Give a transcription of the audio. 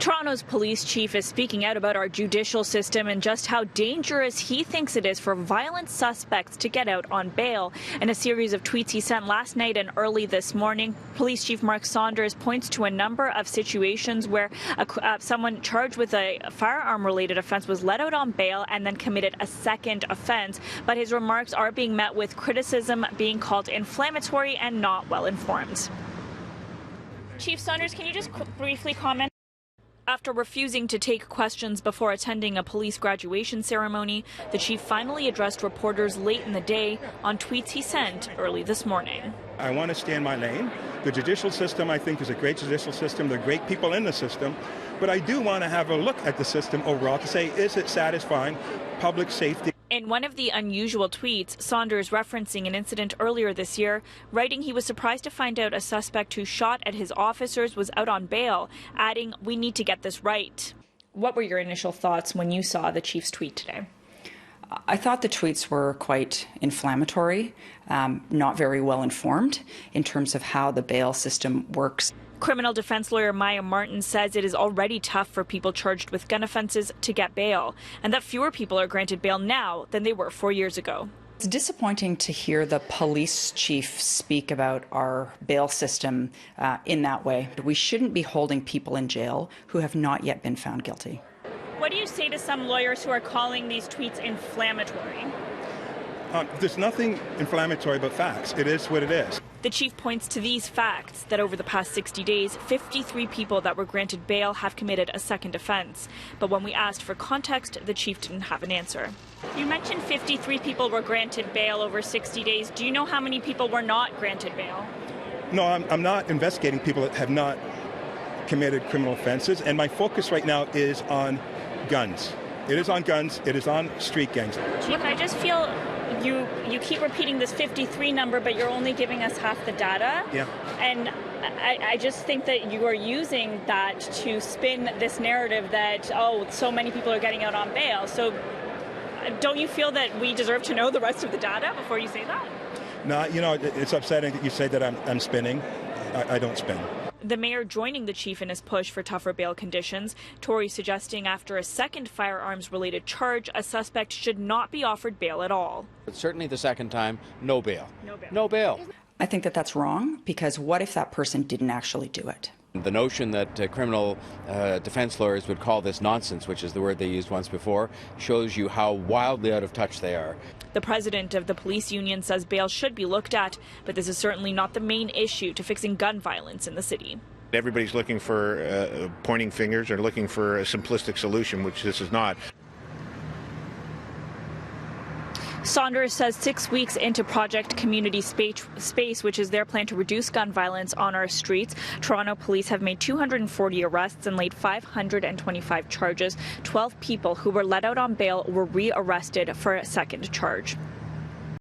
Toronto's police chief is speaking out about our judicial system and just how dangerous he thinks it is for violent suspects to get out on bail. In a series of tweets he sent last night and early this morning, Police Chief Mark Saunders points to a number of situations where someone charged with a firearm-related offence was let out on bail and then committed a second offence. But his remarks are being met with criticism, being called inflammatory and not well-informed. Chief Saunders, can you just briefly comment? After refusing to take questions before attending a police graduation ceremony, the chief finally addressed reporters late in the day on tweets he sent early this morning. I want to stay in my lane. The judicial system, I think, is a great judicial system. There are great people in the system. But I do want to have a look at the system overall to say, is it satisfying public safety? In one of the unusual tweets, Saunders referencing an incident earlier this year, writing he was surprised to find out a suspect who shot at his officers was out on bail, adding, "We need to get this right." What were your initial thoughts when you saw the chief's tweet today? I thought the tweets were quite inflammatory, not very well informed in terms of how the bail system works. Criminal defense lawyer Maya Martin says it is already tough for people charged with gun offences to get bail, and that fewer people are granted bail now than they were 4 years ago. It's disappointing to hear the police chief speak about our bail system in that way. We shouldn't be holding people in jail who have not yet been found guilty. What do you say to some lawyers who are calling these tweets inflammatory? There's nothing inflammatory about facts. It is what it is. The chief points to these facts, that over the past 60 days, 53 people that were granted bail have committed a second offence. But when we asked for context, the chief didn't have an answer. You mentioned 53 people were granted bail over 60 days. Do you know how many people were not granted bail? No, I'm not investigating people that have not committed criminal offences, and my focus right now is on guns. It is on guns. It is on street gangs. Chief, I just feel you keep repeating this 53 number, but you're only giving us half the data. Yeah. And I just think that you are using that to spin this narrative that, oh, so many people are getting out on bail. So don't you feel that we deserve to know the rest of the data before you say that? No, you know, it's upsetting that you say that I'm spinning. I don't spin. The mayor joining the chief in his push for tougher bail conditions, Tory suggesting after a second firearms-related charge, a suspect should not be offered bail at all. But certainly the second time, no bail. No bail. No bail. I think that that's wrong, because what if that person didn't actually do it? The notion that criminal defense lawyers would call this nonsense, which is the word they used once before, shows you how wildly out of touch they are. The president of the police union says bail should be looked at, but this is certainly not the main issue to fixing gun violence in the city. Everybody's looking for pointing fingers or looking for a simplistic solution, which this is not. Saunders says 6 weeks into Project Community Space, which is their plan to reduce gun violence on our streets, Toronto police have made 240 arrests and laid 525 charges. 12 people who were let out on bail were re-arrested for a second charge.